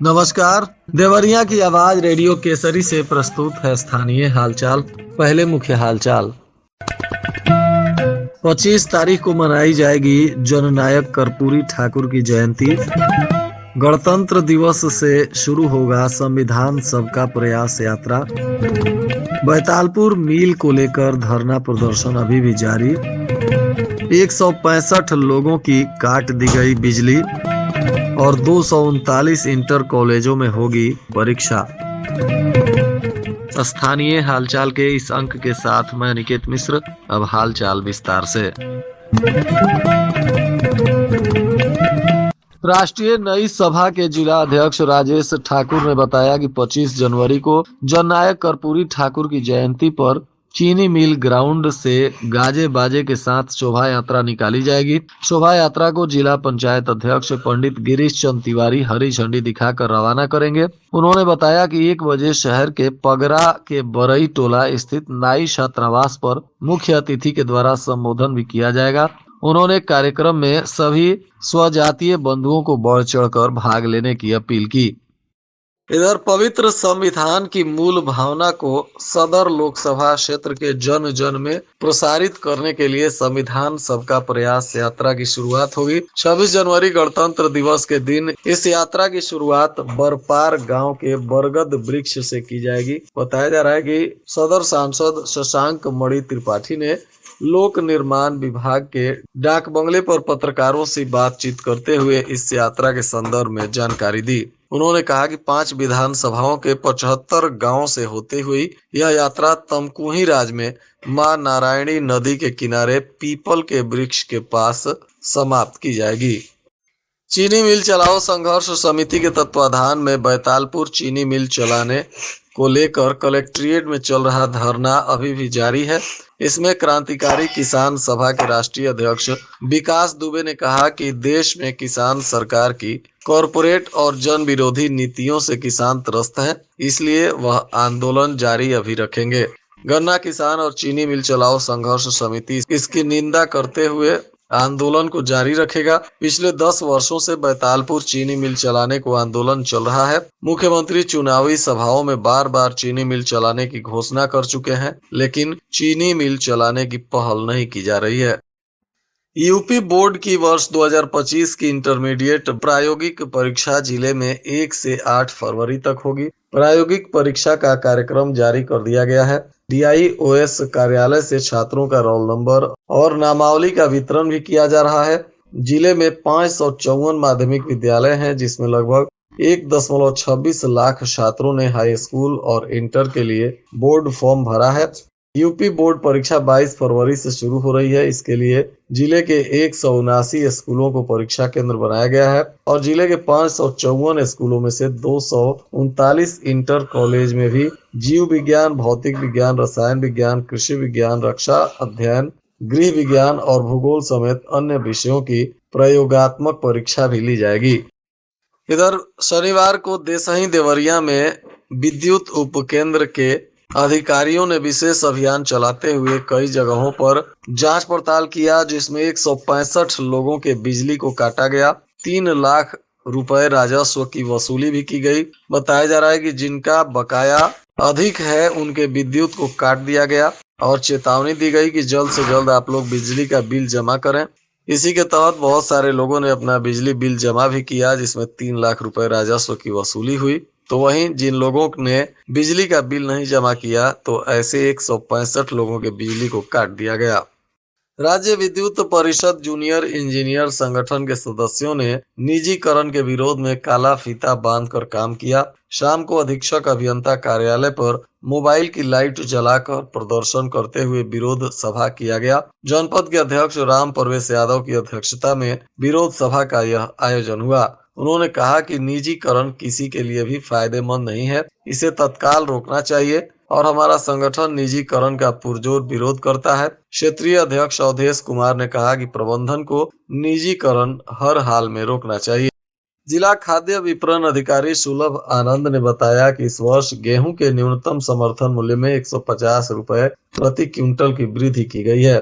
नमस्कार। देवरिया की आवाज रेडियो केसरी से प्रस्तुत है स्थानीय हालचाल। पहले मुख्य हालचाल। 25 तारीख को मनाई जाएगी जननायक कर्पूरी ठाकुर की जयंती। गणतंत्र दिवस से शुरू होगा संविधान सबका प्रयास यात्रा। बैतालपुर मिल को लेकर धरना प्रदर्शन अभी भी जारी। 165 लोगों की काट दी गई बिजली और 239 इंटर कॉलेजों में होगी परीक्षा। स्थानीय हालचाल के इस अंक के साथ मैं निकेत मिश्र। अब हालचाल विस्तार से। राष्ट्रीय नई सभा के जिला अध्यक्ष राजेश ठाकुर ने बताया कि 25 जनवरी को जननायक कर्पूरी ठाकुर की जयंती पर चीनी मिल ग्राउंड से गाजे बाजे के साथ शोभा यात्रा निकाली जाएगी। शोभा यात्रा को जिला पंचायत अध्यक्ष पंडित गिरीश चंद तिवारी हरी झंडी दिखाकर रवाना करेंगे। उन्होंने बताया कि 1 बजे शहर के पगरा के बरई टोला स्थित नाई छात्रावास पर मुख्य अतिथि के द्वारा संबोधन भी किया जाएगा। उन्होंने कार्यक्रम में सभी स्वजातीय बंधुओं को बढ़ चढ़कर भाग लेने की अपील की। इधर पवित्र संविधान की मूल भावना को सदर लोकसभा क्षेत्र के जन जन में प्रसारित करने के लिए संविधान सबका प्रयास यात्रा की शुरुआत होगी। 26 जनवरी गणतंत्र दिवस के दिन इस यात्रा की शुरुआत बरपार गांव के बरगद वृक्ष से की जाएगी। बताया जा रहा है कि सदर सांसद शशांक मणि त्रिपाठी ने लोक निर्माण विभाग के डाक बंगले पर पत्रकारों से बातचीत करते हुए इस यात्रा के संदर्भ में जानकारी दी। उन्होंने कहा कि 5 विधानसभाओं के 75 गांवों से होते हुई यह यात्रा तमकुही राज में मां नारायणी नदी के किनारे पीपल के वृक्ष के पास समाप्त की जाएगी। चीनी मिल चलाओ संघर्ष समिति के तत्वाधान में बैतालपुर चीनी मिल चलाने को लेकर कलेक्ट्रेट में चल रहा धरना अभी भी जारी है। इसमें क्रांतिकारी किसान सभा के राष्ट्रीय अध्यक्ष विकास दुबे ने कहा कि देश में किसान सरकार की कॉरपोरेट और जन विरोधी नीतियों से किसान त्रस्त हैं, इसलिए वह आंदोलन जारी अभी रखेंगे। गन्ना किसान और चीनी मिल चलाओ संघर्ष समिति इसकी निंदा करते हुए आंदोलन को जारी रखेगा। पिछले 10 वर्षों से बैतालपुर चीनी मिल चलाने को आंदोलन चल रहा है। मुख्यमंत्री चुनावी सभाओं में बार बार चीनी मिल चलाने की घोषणा कर चुके हैं, लेकिन चीनी मिल चलाने की पहल नहीं की जा रही है। यूपी बोर्ड की वर्ष 2025 की इंटरमीडिएट प्रायोगिक परीक्षा जिले में 1 से 8 फरवरी तक होगी। प्रायोगिक परीक्षा का कार्यक्रम जारी कर दिया गया है। DIOS कार्यालय से छात्रों का रोल नंबर और नामावली का वितरण भी किया जा रहा है। जिले में 554 माध्यमिक विद्यालय हैं, जिसमें लगभग 1.26 लाख छात्रों ने हाई स्कूल और इंटर के लिए बोर्ड फॉर्म भरा है। यूपी बोर्ड परीक्षा 22 फरवरी से शुरू हो रही है। इसके लिए जिले के 179 स्कूलों को परीक्षा केंद्र बनाया गया है और जिले के 554 स्कूलों में से 239 इंटर कॉलेज में भी जीव विज्ञान, भौतिक विज्ञान, रसायन विज्ञान, कृषि विज्ञान, रक्षा अध्ययन, गृह विज्ञान और भूगोल समेत अन्य विषयों की प्रयोगात्मक परीक्षा भी ली जाएगी। इधर शनिवार को देसही देवरिया में विद्युत उपकेंद्र के अधिकारियों ने विशेष अभियान चलाते हुए कई जगहों पर जांच पड़ताल किया, जिसमें 165 लोगों के बिजली को काटा गया। 3 लाख रुपए राजस्व की वसूली भी की गई। बताया जा रहा है कि जिनका बकाया अधिक है उनके विद्युत को काट दिया गया और चेतावनी दी गई कि जल्द से जल्द आप लोग बिजली का बिल जमा करें। इसी के तहत बहुत सारे लोगों ने अपना बिजली बिल जमा भी किया, जिसमें 3 लाख रुपए राजस्व की वसूली हुई। तो वहीं जिन लोगों ने बिजली का बिल नहीं जमा किया तो ऐसे 165 लोगों के बिजली को काट दिया गया। राज्य विद्युत परिषद जूनियर इंजीनियर संगठन के सदस्यों ने निजीकरण के विरोध में काला फीता बांधकर काम किया। शाम को अधीक्षक अभियंता कार्यालय पर मोबाइल की लाइट जलाकर प्रदर्शन करते हुए विरोध सभा किया गया। जनपद के अध्यक्ष राम परवेश यादव की अध्यक्षता में विरोध सभा का यह आयोजन हुआ। उन्होंने कहा कि निजीकरण किसी के लिए भी फायदेमंद नहीं है, इसे तत्काल रोकना चाहिए और हमारा संगठन निजीकरण का पुरजोर विरोध करता है। क्षेत्रीय अध्यक्ष अवधेश कुमार ने कहा कि प्रबंधन को निजीकरण हर हाल में रोकना चाहिए। जिला खाद्य विपणन अधिकारी सुलभ आनंद ने बताया कि इस वर्ष गेहूं के न्यूनतम समर्थन मूल्य में 150 रुपए प्रति क्विंटल की वृद्धि की गई है।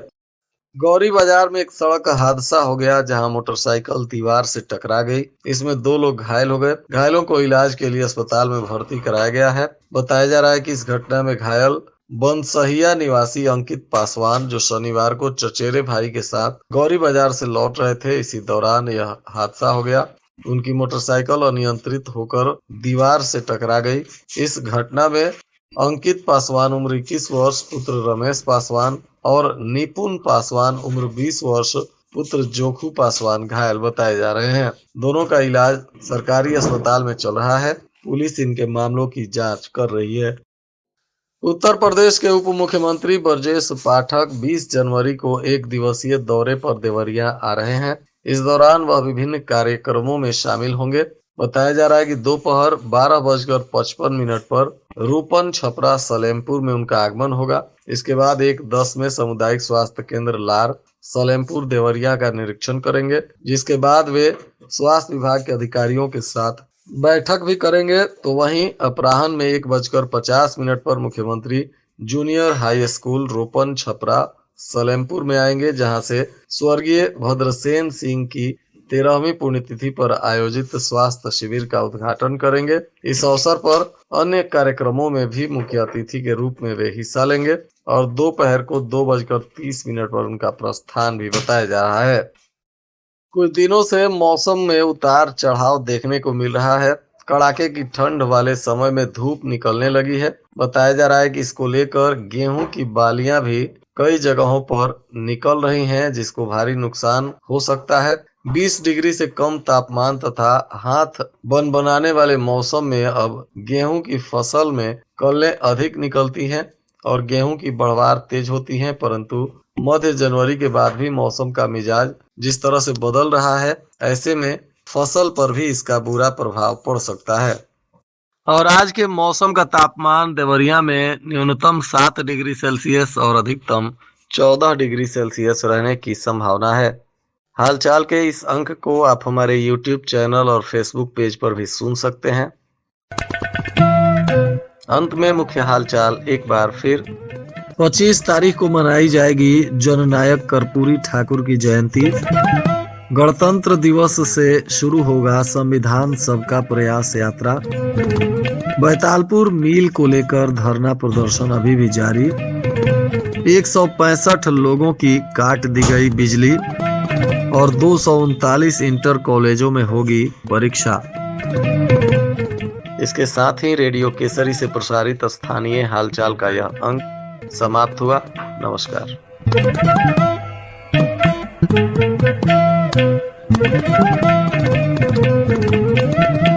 गौरी बाजार में एक सड़क हादसा हो गया जहां मोटरसाइकिल दीवार से टकरा गई। इसमें 2 लोग घायल हो गए। घायलों को इलाज के लिए अस्पताल में भर्ती कराया गया है। बताया जा रहा है कि इस घटना में घायल बंसहिया निवासी अंकित पासवान, जो शनिवार को चचेरे भाई के साथ गौरी बाजार से लौट रहे थे, इसी दौरान यह हादसा हो गया। उनकी मोटरसाइकिल अनियंत्रित होकर दीवार से टकरा गई। इस घटना में अंकित पासवान उम्र 21 वर्ष, पुत्र रमेश पासवान, और निपुण पासवान उम्र 20 वर्ष, पुत्र जोखू पासवान घायल बताए जा रहे हैं। दोनों का इलाज सरकारी अस्पताल में चल रहा है। पुलिस इनके मामलों की जांच कर रही है। उत्तर प्रदेश के उप मुख्यमंत्री ब्रजेश पाठक 20 जनवरी को एक दिवसीय दौरे पर देवरिया आ रहे हैं। इस दौरान वह विभिन्न कार्यक्रमों में शामिल होंगे। बताया जा रहा है कि दोपहर 12:55 पर रूपन छपरा सलेमपुर में उनका आगमन होगा। इसके बाद 1:10 में सामुदायिक स्वास्थ्य केंद्र लार सलेमपुर देवरिया का निरीक्षण करेंगे, जिसके बाद वे स्वास्थ्य विभाग के अधिकारियों के साथ बैठक भी करेंगे। तो वहीं अपराह्न में 1:50 पर मुख्यमंत्री जूनियर हाई स्कूल रोपन छपरा सलेमपुर में आएंगे, जहां से स्वर्गीय भद्रसेन सिंह की 13वीं पुण्यतिथि पर आयोजित स्वास्थ्य शिविर का उद्घाटन करेंगे। इस अवसर पर अन्य कार्यक्रमों में भी मुख्य अतिथि के रूप में वे हिस्सा लेंगे और दोपहर को 2:30 पर उनका प्रस्थान भी बताया जा रहा है। कुछ दिनों से मौसम में उतार चढ़ाव देखने को मिल रहा है। कड़ाके की ठंड वाले समय में धूप निकलने लगी है। बताया जा रहा है कि इसको लेकर गेहूं की बालियां भी कई जगहों पर निकल रही हैं, जिसको भारी नुकसान हो सकता है। 20 डिग्री से कम तापमान तथा हाथ बन बनाने वाले मौसम में अब गेहूं की फसल में कल्ले अधिक निकलती हैं और गेहूं की बढ़वार तेज होती है, परंतु मध्य जनवरी के बाद भी मौसम का मिजाज जिस तरह से बदल रहा है, ऐसे में फसल पर भी इसका बुरा प्रभाव पड़ सकता है। और आज के मौसम का तापमान देवरिया में न्यूनतम 7 डिग्री सेल्सियस और अधिकतम 14 डिग्री सेल्सियस रहने की संभावना है। हालचाल के इस अंक को आप हमारे YouTube चैनल और Facebook पेज पर भी सुन सकते हैं। अंत में मुख्य हालचाल एक बार फिर। 25 तारीख को मनाई जाएगी जननायक कर्पूरी ठाकुर की जयंती। गणतंत्र दिवस से शुरू होगा संविधान सबका प्रयास यात्रा। बैतालपुर मिल को लेकर धरना प्रदर्शन अभी भी जारी। 165 लोगों की काट दी गई बिजली और 239 इंटर कॉलेजों में होगी परीक्षा। इसके साथ ही रेडियो केसरी से प्रसारित स्थानीय हालचाल का यह अंक समाप्त हुआ। नमस्कार।